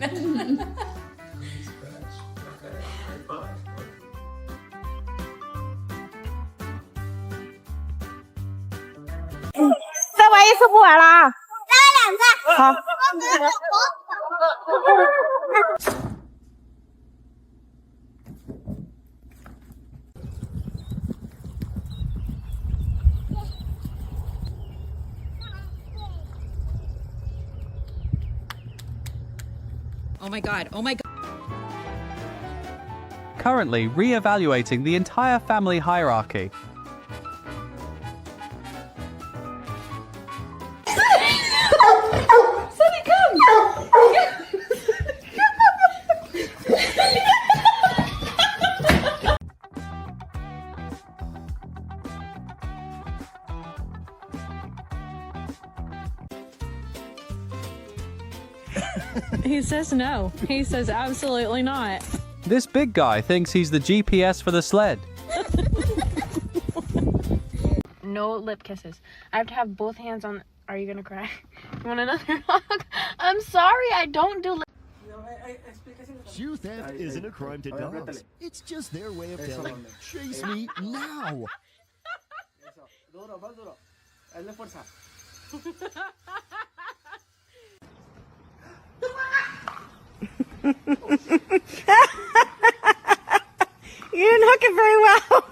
再玩一次不玩了。再玩2次。好。Oh my god, oh my god. Currently re-evaluating the entire family hierarchy. Sunny, come! He says no. He says absolutely not. This big guy thinks he's the GPS for the sled. No lip kisses. I have to have both hands on. Are you gonna cry? You want another hug? I'm sorry, I don't do lip. Shoe theft isn't a crime to dogs. It's just their way of telling, chase me now. You didn't hook it very well.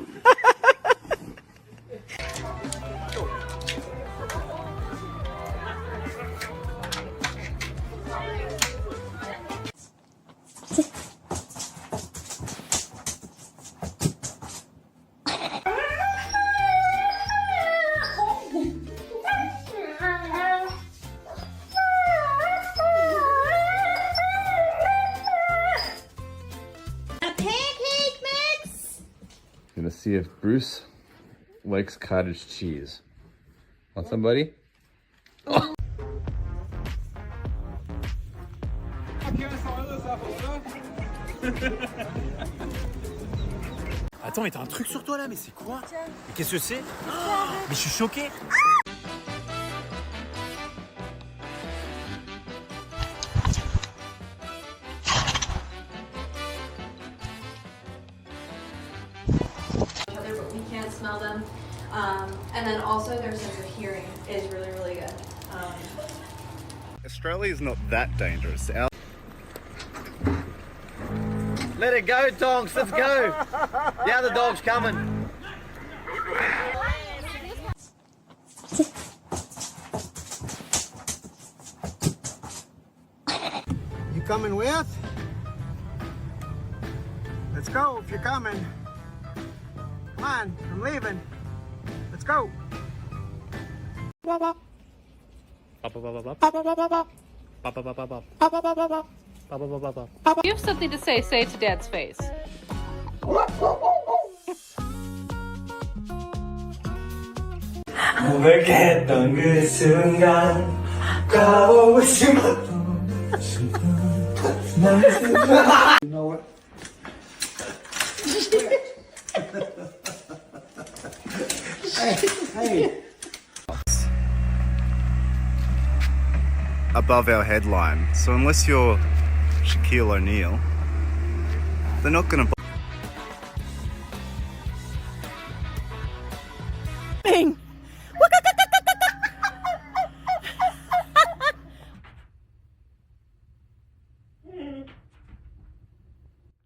Gonna see if Bruce likes cottage cheese. Want somebody? Oh. Attends, mais t'as un truc sur toi là, mais c'est quoi? Mais qu'est-ce que c'est? Mais je suis choqué. But we can't smell them. And then also their sense of hearing is really, really good. Australia is not that dangerous. Let it go, Tonks, let's go. The other dog's coming. You coming with? Let's go if you're coming. Come on, I'm leaving. Let's go. You have something to say it to Dad's face. 고백했던 그 순간 가보고 싶었던 순간 You know what? Hey. Above our headline, so unless you're Shaquille O'Neal, they're not gonna.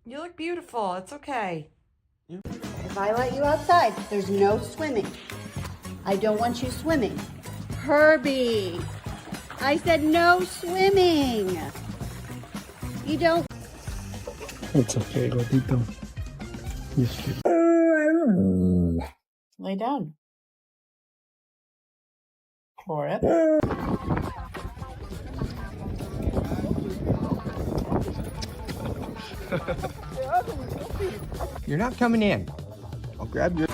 You look beautiful. It's okay. If I let you outside, there's no swimming. I don't want you swimming. Herbie, I said no swimming. You don't. It's okay, Gordito. Lay down. For it. You're not coming in. I'll grab your...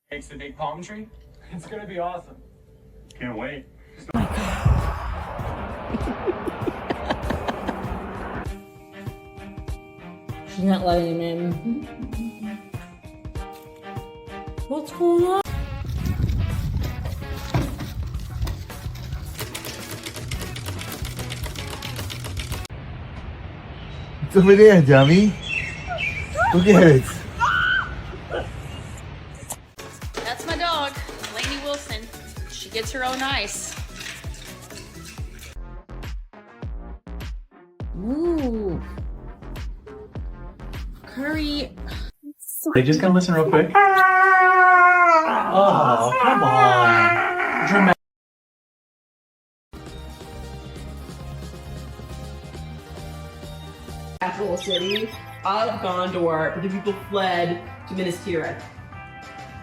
Takes the big palm tree. It's gonna be awesome. Can't wait. She's not letting him in. What's going on? It's over there, dummy. Look at it. That's my dog, Lainey Wilson. She gets her own ice. Ooh. Curry. They just gonna listen real quick. Oh, come on. Dramatic. Capital city out of Gondor, but the people fled to Minas Tirith.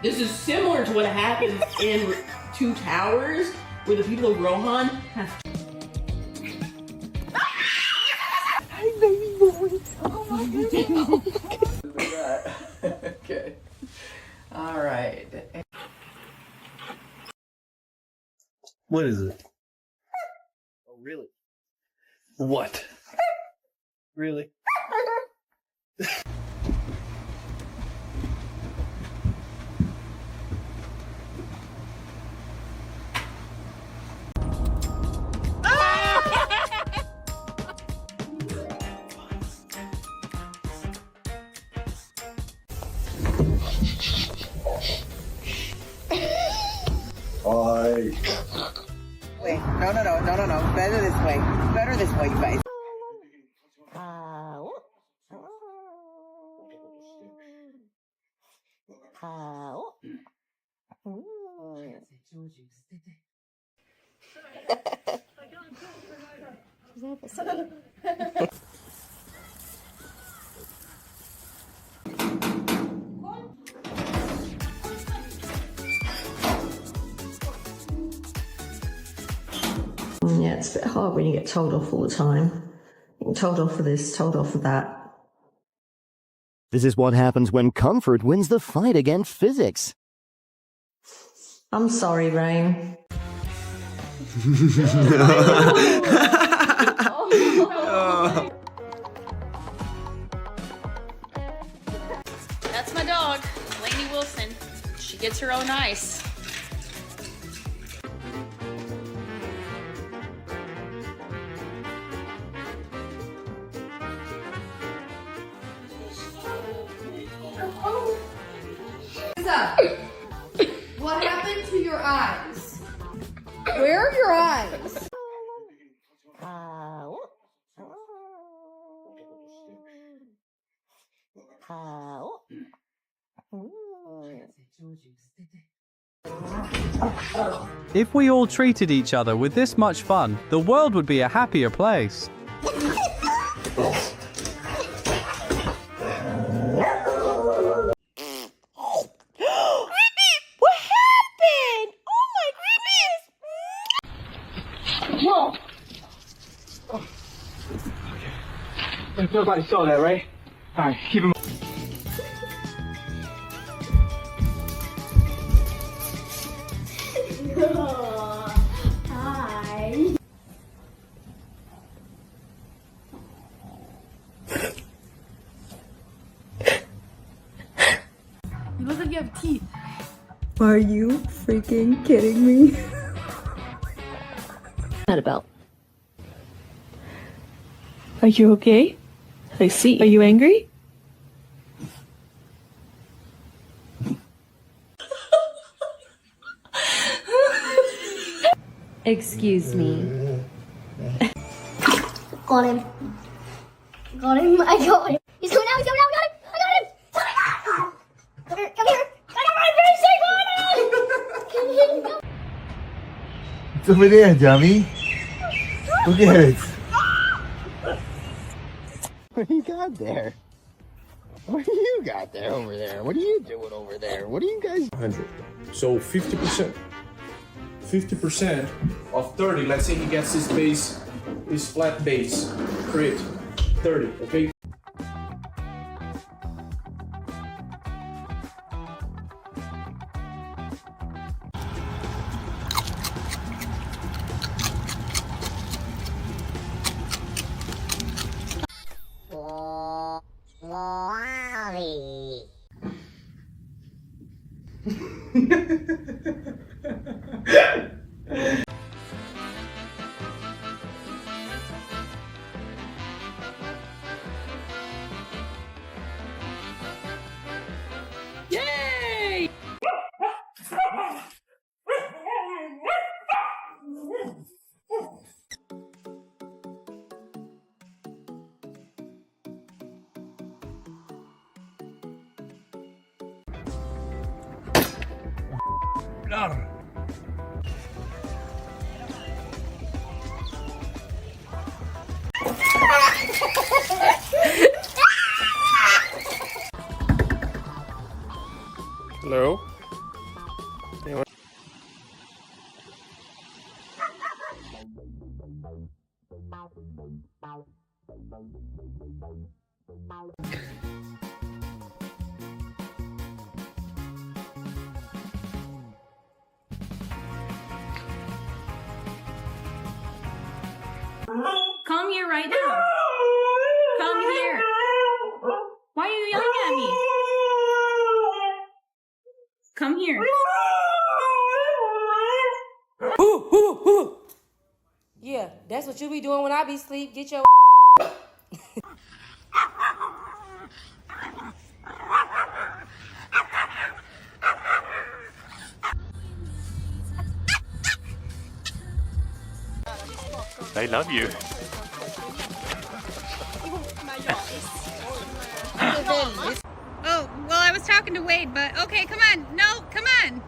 This is similar to what happens in Two Towers, where the people of Rohan have. Hi, baby boy. Oh my goodness. Okay. All right. What is it? Oh, really? What? Really? Wait, no. Better this way. Better this way, you guys. Yeah, it's a bit hard when you get told off all the time. You're told off for this, told off for that. This is what happens when comfort wins the fight against physics. I'm sorry, Rain. That's my dog, Lainey Wilson. She gets her own ice. What happened to your eyes? Where are your eyes? If we all treated each other with this much fun, the world would be a happier place. Nobody saw that, right? Alright, keep him. Hi. You look like you have teeth. Are you freaking kidding me? Not about. Are you okay? I see. Are you angry? Excuse me. Got him. Got him. I got him. He's coming out. He's coming out. I got him. I got him. over there, dummy. Look at it. What do you got there? What do you got there over there? What are you doing over there? What are you guys? 100. So 50%. 50% of 30. Let's say he gets his base, his flat base. Create 30. Okay. Yay! Hello? Come here right now. Come here. Why are you yelling at me? Come here. Yeah, that's what you be doing when I be asleep. Get your I love you. Oh, well, I was talking to Wade, but okay, come on. No, come on.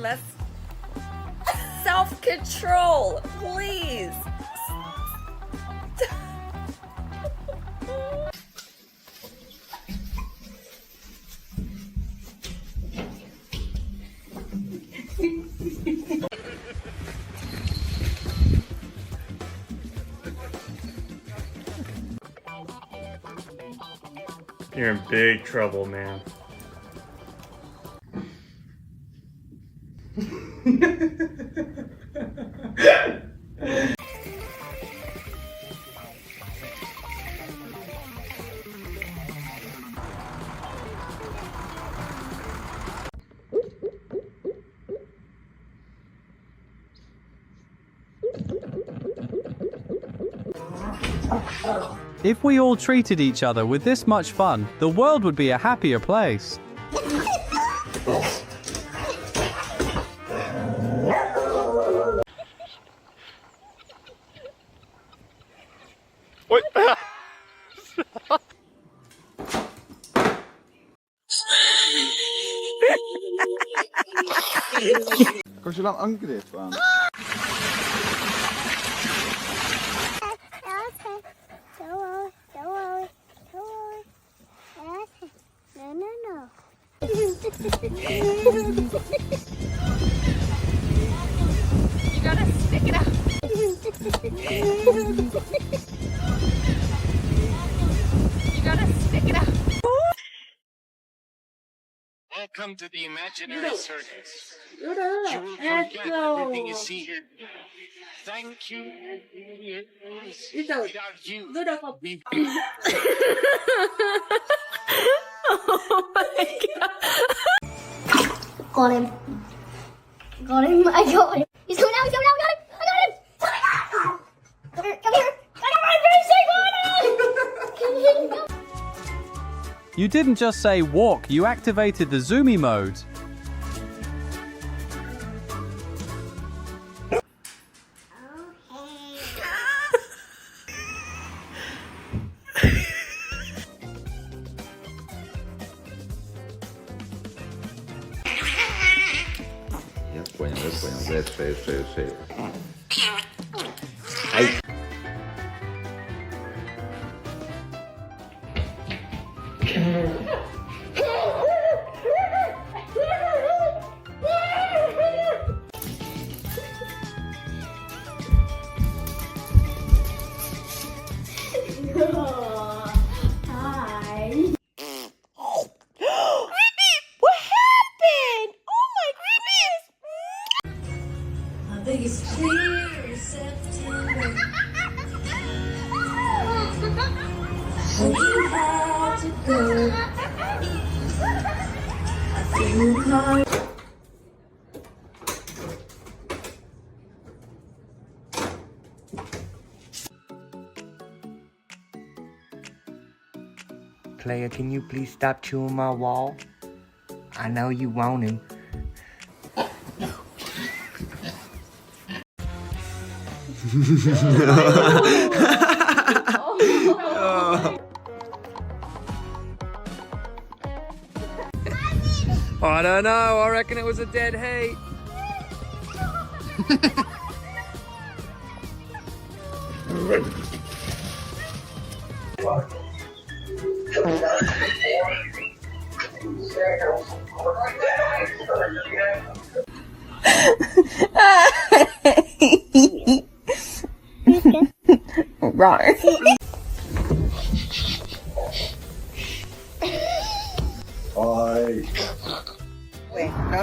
let's self-control, please. You're in big trouble, man. If we all treated each other with this much fun, the world would be a happier place. What? Kan je dan ankeren van? You gotta stick it out. You gotta stick it out. Welcome to the imaginary circus. You will Let's forget go. everything you see here. Thank you. Without you, we Oh my god. Got him. Got him. I got him. He's coming out. He's coming out. I got him. I got him. Come here. Come here. I got my face. You didn't just say walk, you activated the zoomy mode. Dad's face. Hi. What happened? Oh my goodness! I think it's clear September. You had to go. I feel hard. Player, can you please stop chewing my wall? I know you want him. I don't know, I reckon it was a dead heat. Right. Wait, no.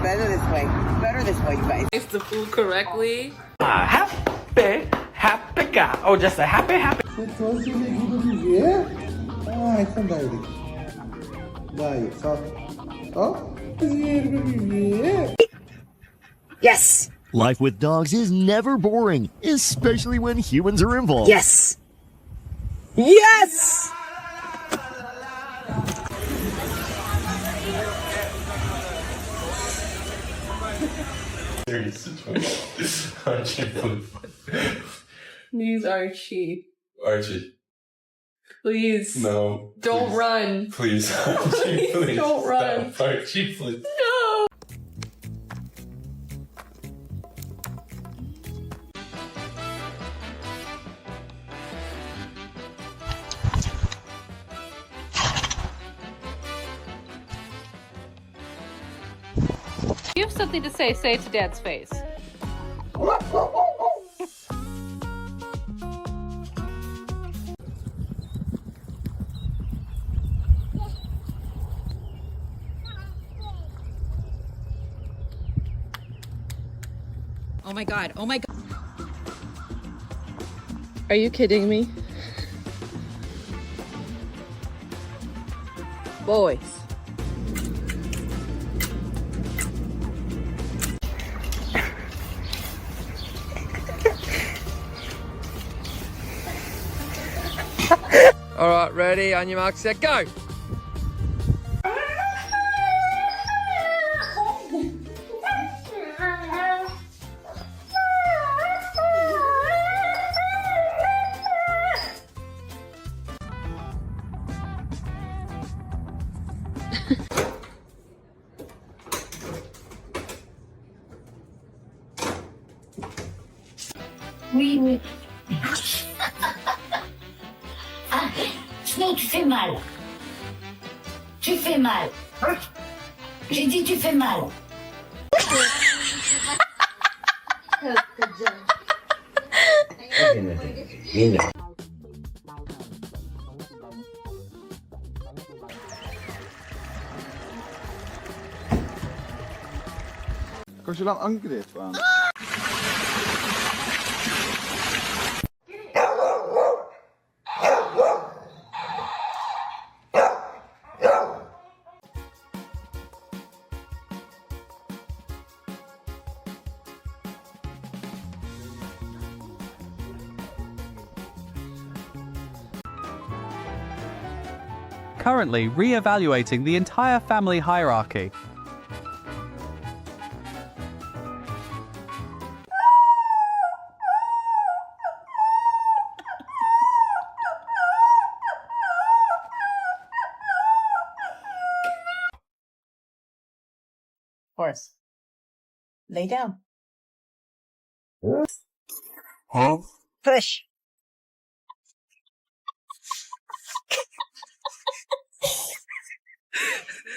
Better this way. Better this way, you guys. Taste the food correctly. Happy guy. Oh, just a happy. Pessoal que liga de ver. Ah, então daí. Daí, só. Ó. Yes. Life with dogs is never boring, especially when humans are involved. Yes. Yes. These are cheap. Archie. Please. No. Don't run. Please. Archie, please. Don't run. Stop. Archie, please. No. If you have something to say it to Dad's face. Oh my god, oh my god. Are you kidding me? Boys. All right, ready, on your mark, set, go. Oui. Ah, sinon tu fais mal. Tu fais mal. J'ai dit tu fais mal. Kanske lang angreep aan. Currently re-evaluating the entire family hierarchy. Horse. Lay down. Huh? Push.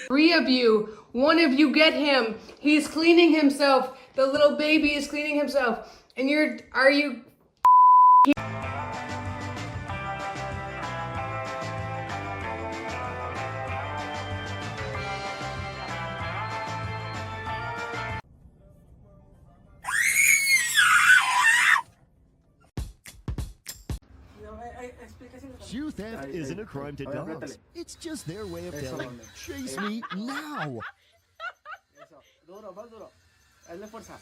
Three of you, one of you get him. He's cleaning himself. The little baby is cleaning himself. And are you? Shoe theft isn't a crime to dogs. It's just their way of telling, chase me now. Duro, más duro. Hazle fuerza.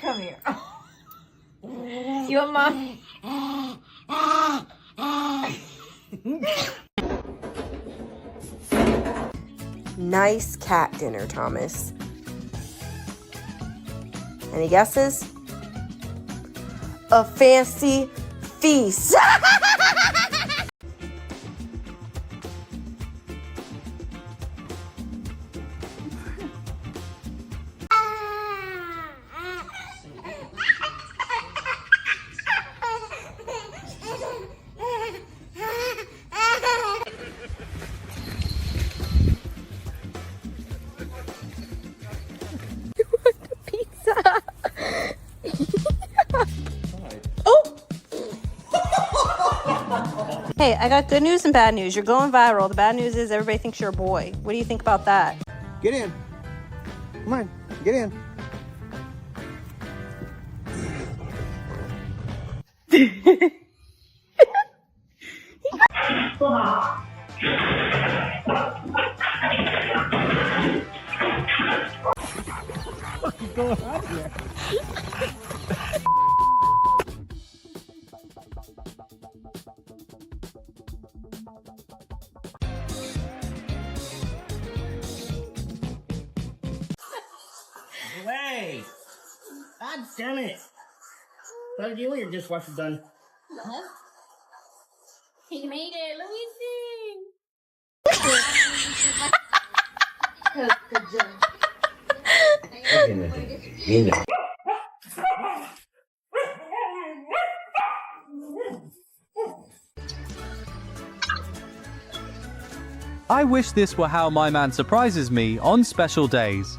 Come here. You want mom? Nice cat dinner, Thomas. Any guesses? A fancy feast. Hey, I got good news and bad news. You're going viral. The bad news is everybody thinks you're a boy. What do you think about that? Get in. Come on, get in. What's going on here? Hey! God damn it! What did you with your dishwasher done? He made it. Let me see. Good job. I wish this were how my man surprises me on special days.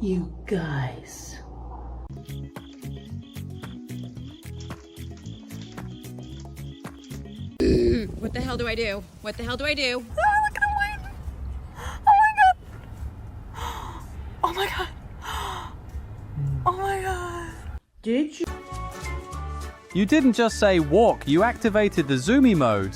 You guys. What the hell do I do? What the hell do I do? Look at him waving. Oh my god. Oh my god. Did you? You didn't just say walk, you activated the zoomy mode.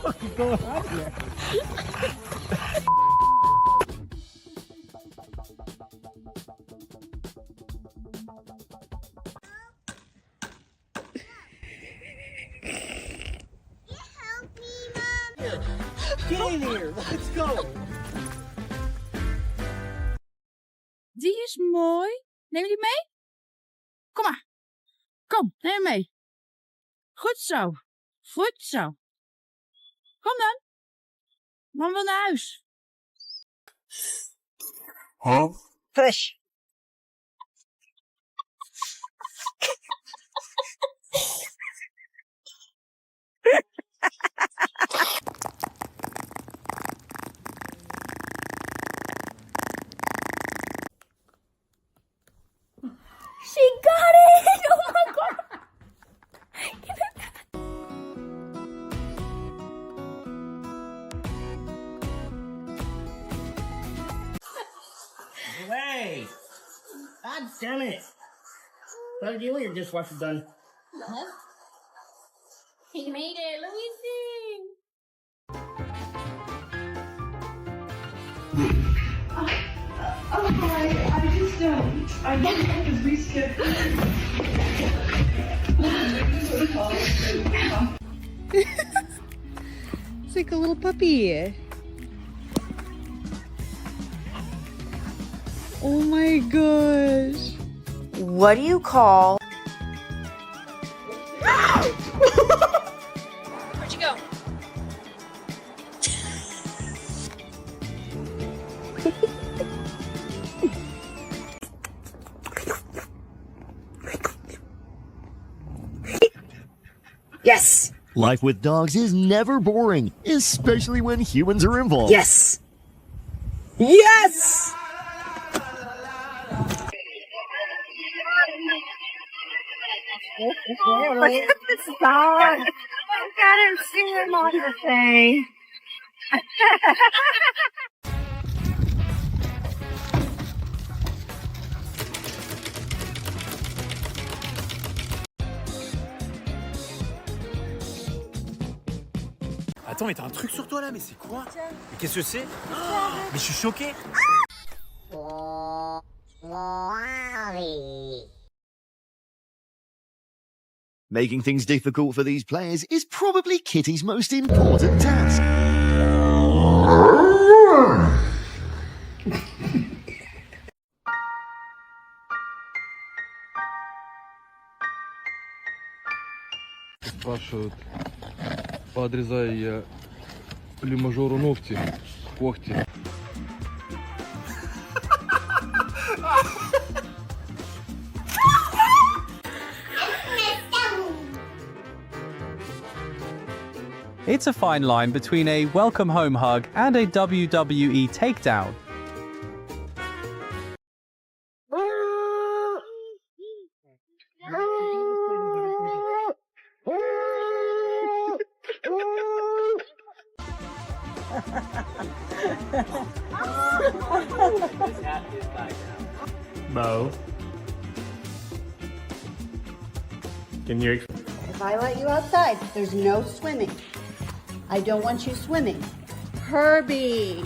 What's going on here? Get in here, let's go. Die is mooi. Neem je die mee? Kom maar. Kom, neem hem mee. Goed zo. Goed zo. Kom dan. Man wil naar huis. Huh? Push. She got it! Oh my god! Give it back. Hey! damn it. What do you when your dishwasher's done? He made it. Let me see. I just don't. I want to reskip. It's like a little puppy. Oh my gosh. What do you call Where'd you go? Yes. Life with dogs is never boring, especially when humans are involved. Yes. Yes. Look at this dog. Look at him singing on the thing. Attends, mais t'as un truc sur toi là, mais c'est quoi? Mais qu'est-ce que c'est? Mais je suis choqué. Making things difficult for these players is probably Kitty's most important task. Спрашивают, поотрезаю я ли мажору ногти, когти. It's a fine line between a welcome home hug and a WWE takedown. Mo, can you If I let you outside, there's no swimming. I don't want you swimming. Herbie,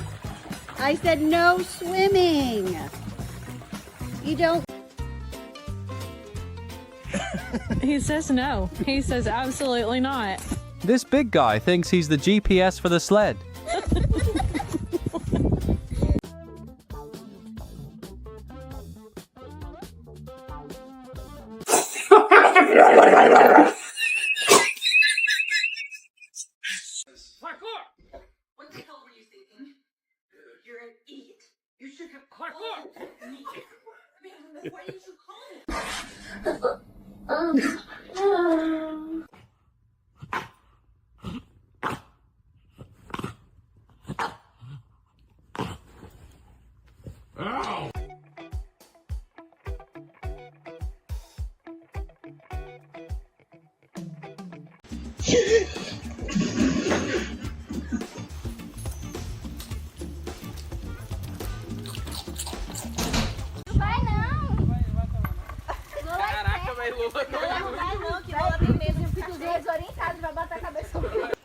I said no swimming. You don't. He says no. He says absolutely not. This big guy thinks he's the GPS for the sled. What the hell were you thinking? You're an idiot. You should have called me. Man, what did you call me? Ow! Vai não. Caraca, mas não vai não, que Lola tem mesmo. Eu fico desorientado, vai bater a cabeça no meu.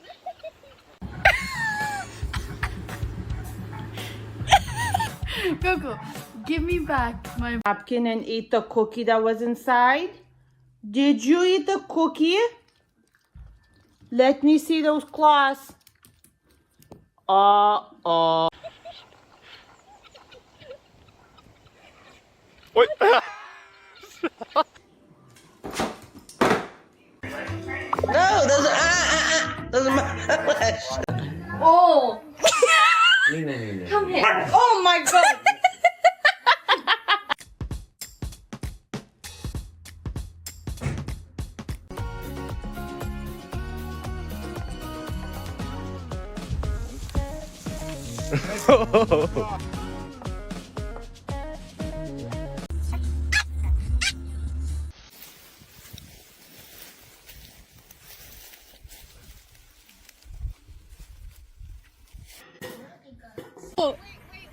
Coco, give me back my napkin and eat the cookie that was inside. Did you eat the cookie? Let me see those claws. Uh-oh. Wait. No, those are my Oh. Come Come here. Oh my god.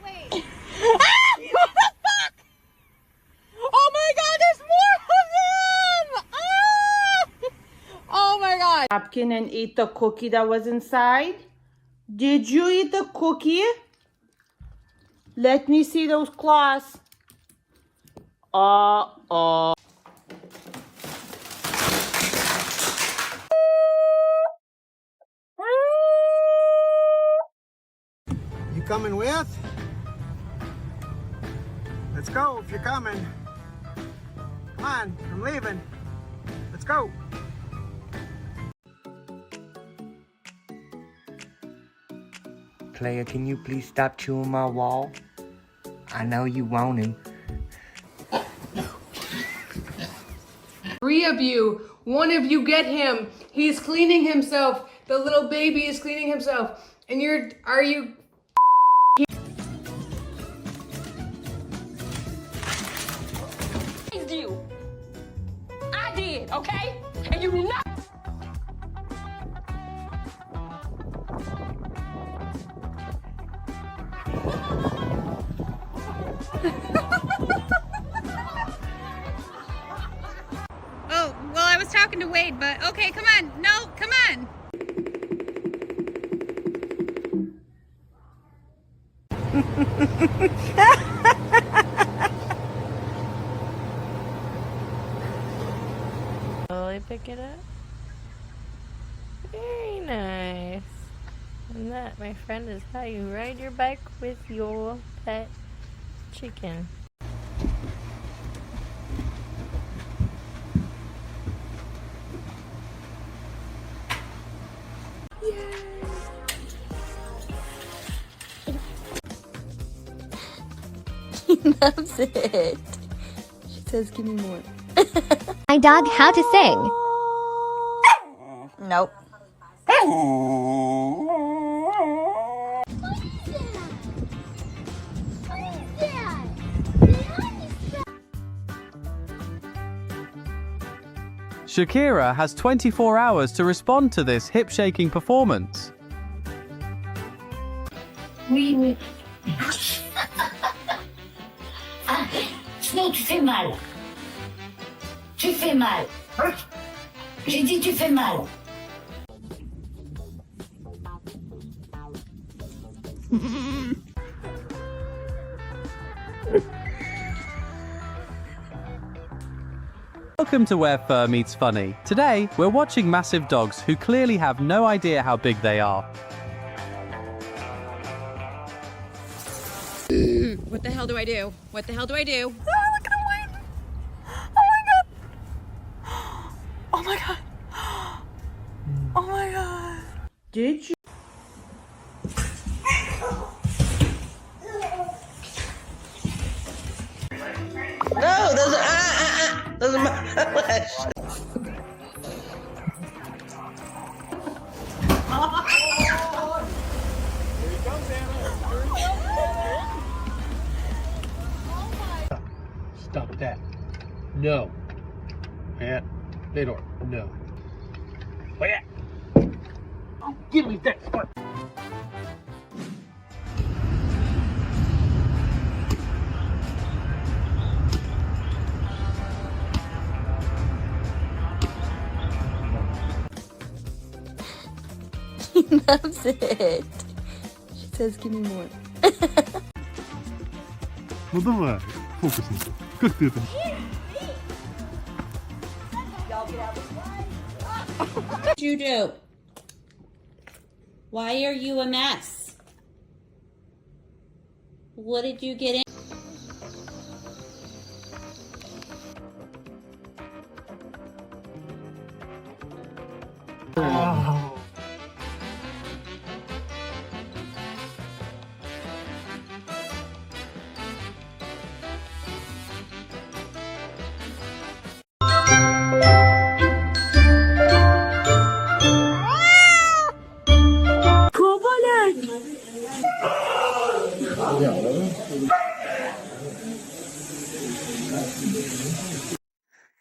Wait. What the fuck? Oh my god! napkin and ate the cookie that was inside? Did you eat the cookie? Let me see those claws. Uh-oh. You coming with? Let's go if you're coming. Come on, I'm leaving. Let's go. Player, can you please stop chewing my wall? I know you want him. 3 of you, 1 of you get him. He's cleaning himself. The little baby is cleaning himself. And are you? I did, okay? And you do not. Oh, well, I was talking to Wade, but okay, come on. No, come on. Slowly pick it up. Very nice. And that, my friend, is how you ride your bike with your pet chicken. He loves it. She says, give me more. My dog how to sing. Nope. Shakira has 24 hours to respond to this hip-shaking performance. Oui, oui. Sinon, tu fais mal. Tu fais mal. J'ai dit tu fais mal. Welcome to Where Fur Meets Funny. Today, we're watching massive dogs who clearly have no idea how big they are. What the hell do I do? What the hell do I do? Look at him, Wade. Oh my god. Oh my god. Did you? No, those are my eyelashes. Stop that. No. And Fedor, no. Wait. Oh, give me that spark. He loves it. She says, give me more. Ну давай, фокусница. Как ты это? What did you do? Why are you a mess? What did you get in? Oh.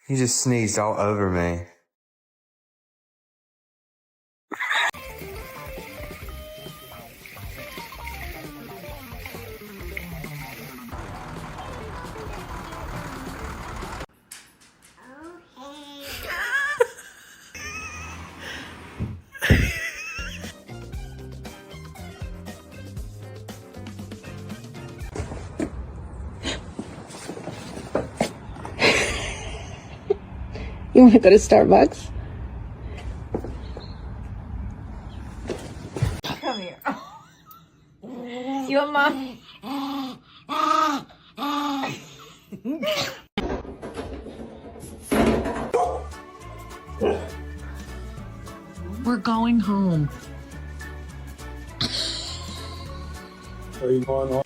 You just sneezed all over me. You want to go to Starbucks? Come here. You want mom? We're going home. Are you going on?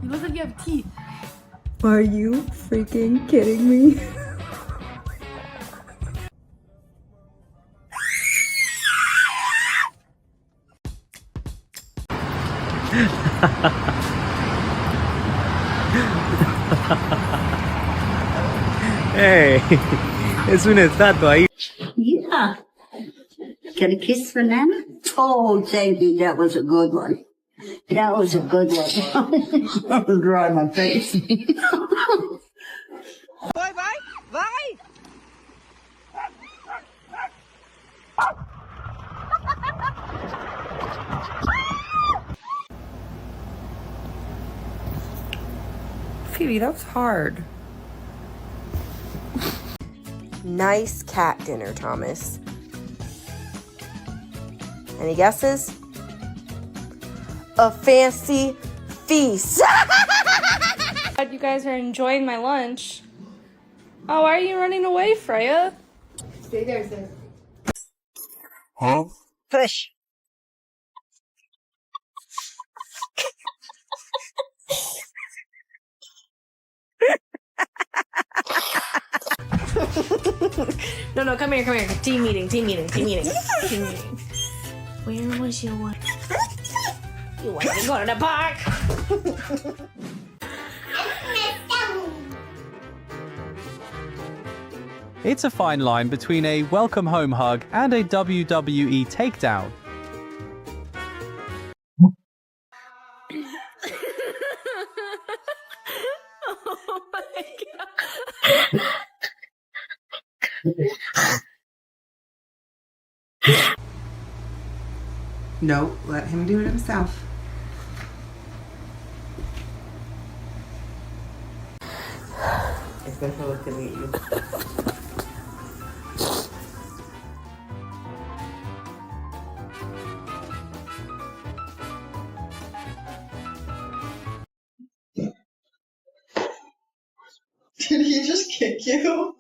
You look like you have teeth. Are you freaking kidding me? Hey, es una estatua ahí. Yeah. Get a kiss for Nana? Oh, thank you. That was a good one. That was a good one. I was drawing my face. Bye, bye, bye. Phoebe, that was hard. Nice cat dinner, Thomas. Any guesses? A fancy feast. Glad you guys are enjoying my lunch. Oh, why are you running away, Freya? Stay there, sis. Huh? Push. No, come here. Team meeting. Where was your one? You want to go to the park? It's a fine line between a welcome home hug and a WWE takedown. Oh my god. No, let him do it himself. It's been so good to meet you. Did he just kick you?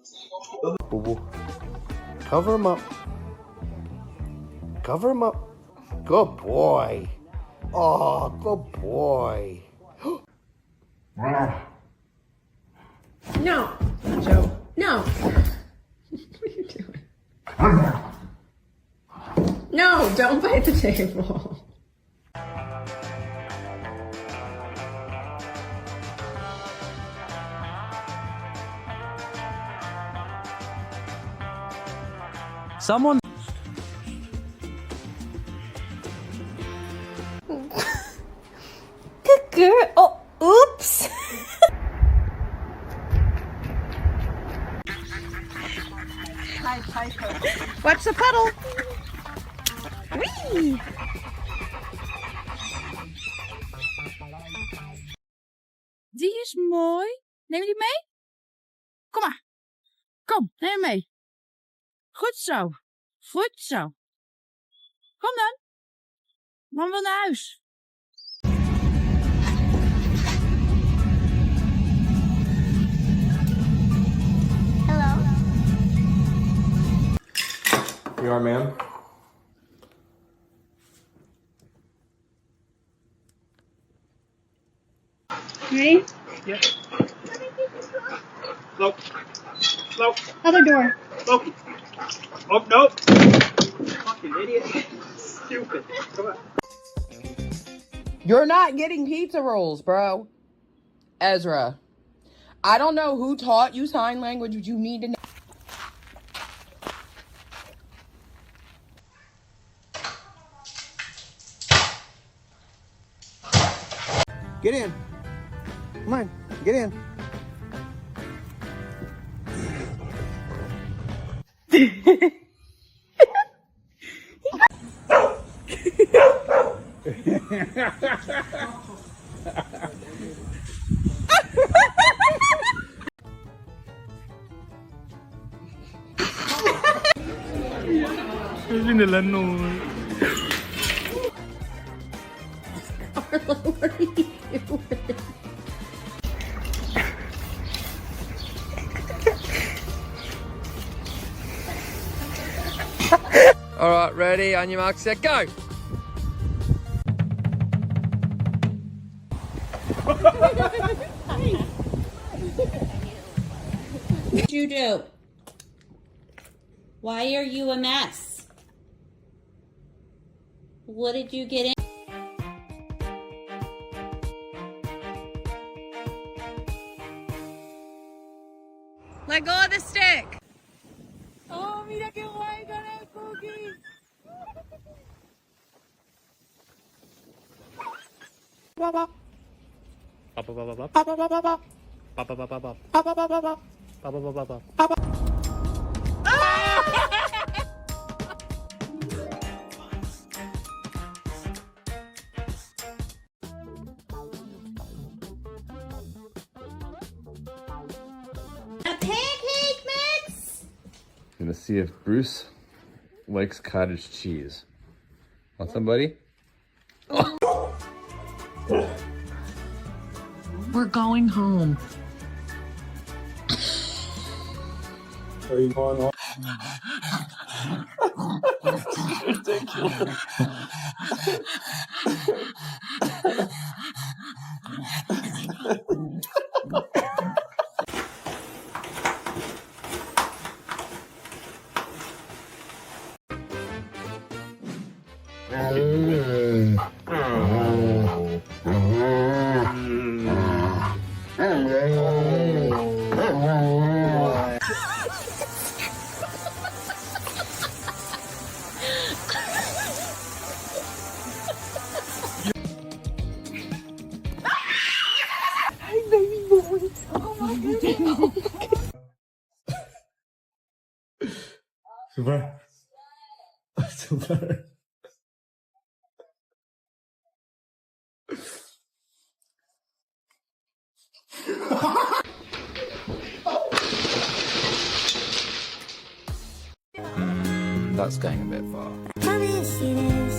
Cover him up. Cover him up. Good boy. Oh, good boy. No, Joe. No. What are you doing? No, don't bite the table. Someone. Good girl. Oh, oops. Watch the puddle. Whee! Die is mooi. Neem je die mee? Kom maar. Kom, neem hem mee. Goed zo. Goed zo. Kom dan. Man wil naar huis. You are, ma'am. Ready? Yeah. Slow. Slow. Other door. Slow. Oh, no. Fucking idiot. Stupid. Come on. You're not getting pizza rolls, bro. Ezra. I don't know who taught you sign language, but you need to know. Get in. Come on, get in. nila noon. Carla, what are you doing? Alright, ready, on your mark, set, go! What did you do? Why are you a mess? What did you get in? Let go of the stick. Oh, mira qué guay con el cookie. Papa. Papa, papa, papa. Papa, papa, papa. Papa, papa, papa. Papa, papa, papa. Papa, papa, papa. A pancake mix? Gonna see if Bruce likes cottage cheese. Want somebody? We're going home. Are you going on? Hi, baby boy. Oh my goodness. Super. Super. That's going a bit far. Promise you this.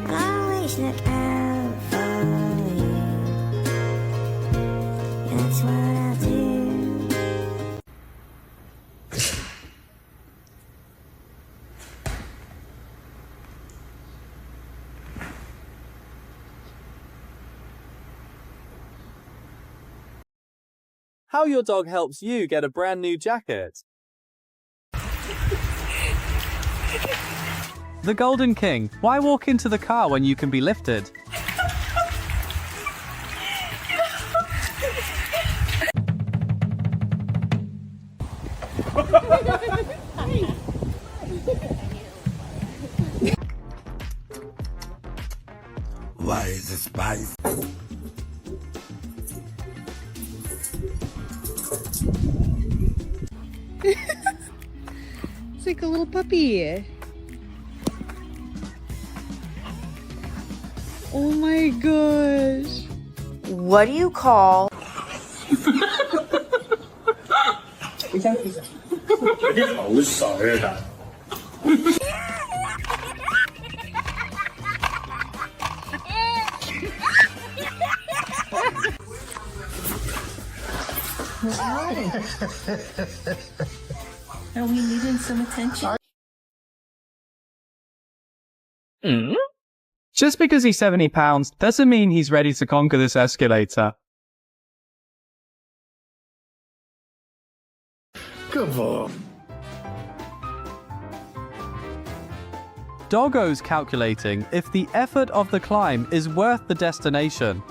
I'll always look out for you. That's what I'll do. How your dog helps you get a brand new jacket. The Golden King. Why walk into the car when you can be lifted? Why is it spicy? It's like a little puppy. Oh my gosh. What do you call? Are we needing some attention? Just because he's 70 pounds doesn't mean he's ready to conquer this escalator. Come on. Doggo's calculating if the effort of the climb is worth the destination.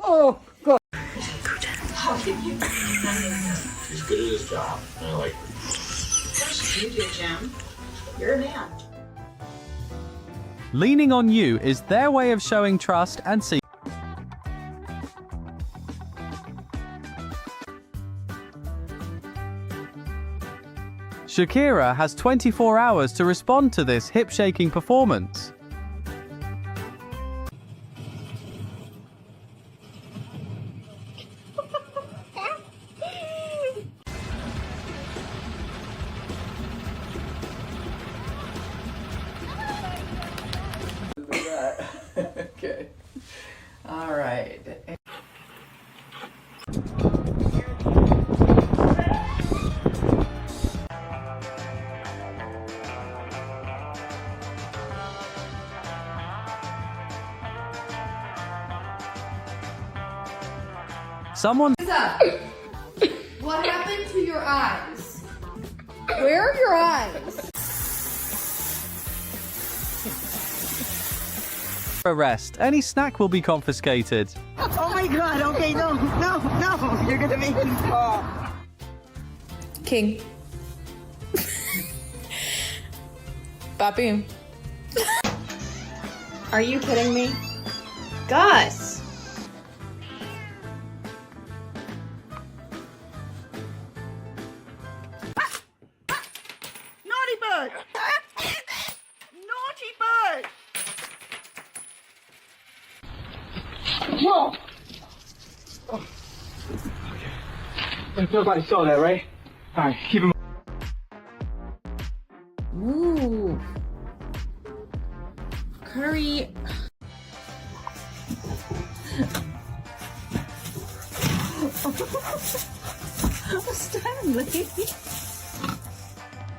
Oh, God. He's good at his job. I like it. You do, Jim. You're a man. Leaning on you is their way of showing trust and seeking. Shakira has 24 hours to respond to this hip-shaking performance. Okay. All right. Someone. What happened to your eyes? Where are your eyes? Arrest. Any snack will be confiscated. Oh my god, okay, no, you're gonna make me fall. King. Papi. Are you kidding me? Gus! Naughty bird! Naughty bird! Whoa! Oh. Okay. Nobody saw that, right? Alright, keep him. Ooh. Curry. Stanley.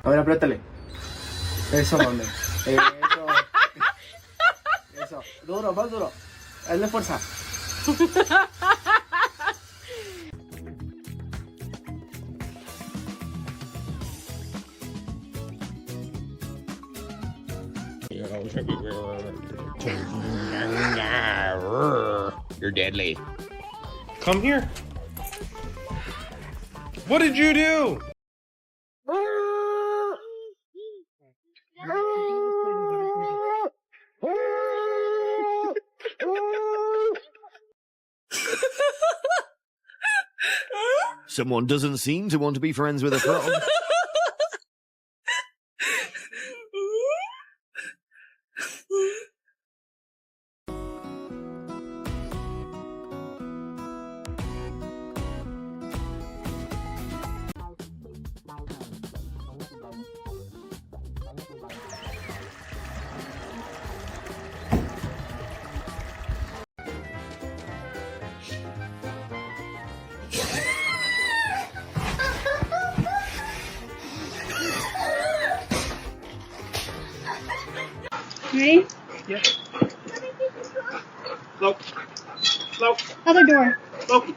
A ver, apriétale. Eso, mami. Eso. Eso. Duro, más duro. Hazle fuerza. You're deadly. Come here. What did you do? Someone doesn't seem to want to be friends with a frog. Ready? Yeah. Slow. Slow. Other door. Loki.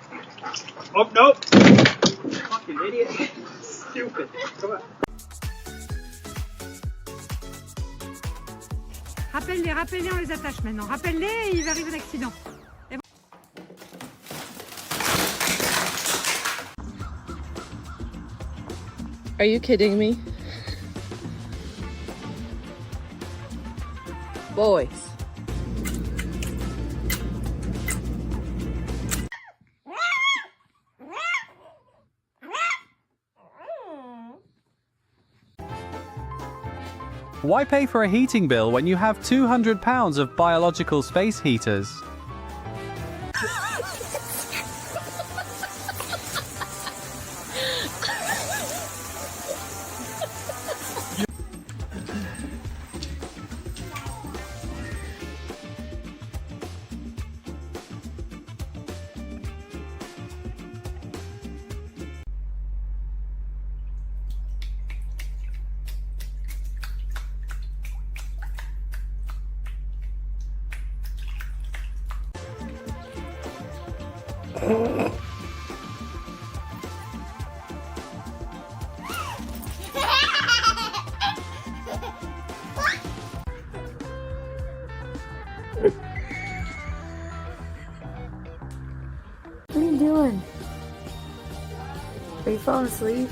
Oh, no. Fucking idiot. Stupid. Come on. Rappelle-les, on les attache maintenant. Rappelle-les et il va arriver un accident. Are you kidding me? Boys. Why pay for a heating bill when you have 200 pounds of biological space heaters? What are you doing? Are you falling asleep?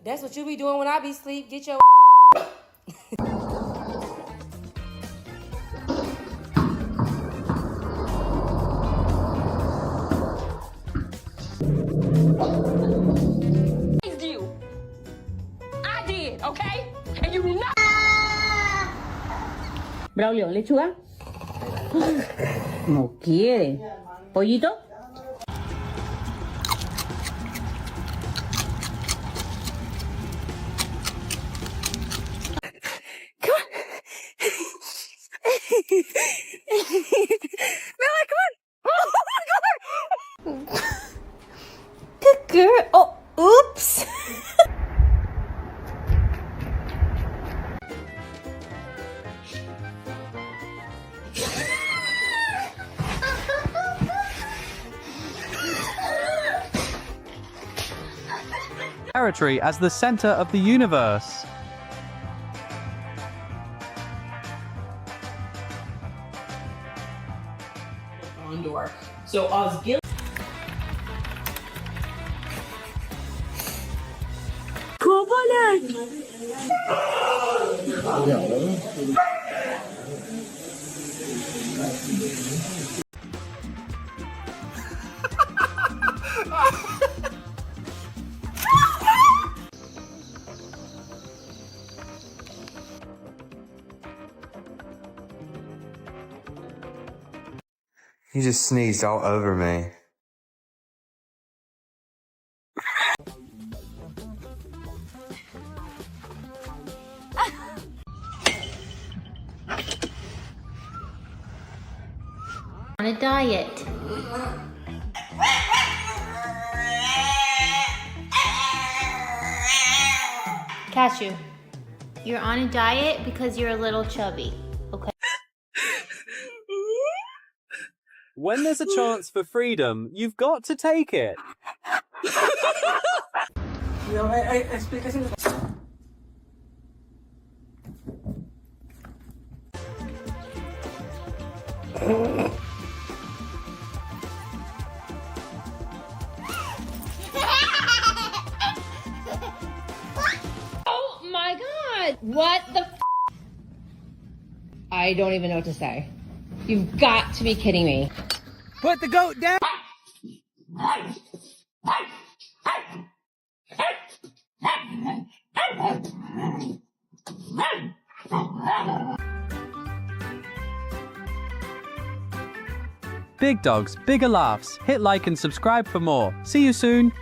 That's what you be doing when I be asleep. Get your you. I did, okay? And you do not. Braulio, lechuga. No quiere. Pollito. Mela, come on. Oh my god. Good girl. Oh, oops. Territory as the center of the universe. Condor. So Osgiliath. You just sneezed all over me. On a diet. Cashew, you're on a diet because you're a little chubby, okay? When there's a chance for freedom, you've got to take it. Oh my god! What the f? I don't even know what to say. You've got to be kidding me. Put the goat down. Big dogs, bigger laughs. Hit like and subscribe for more. See you soon.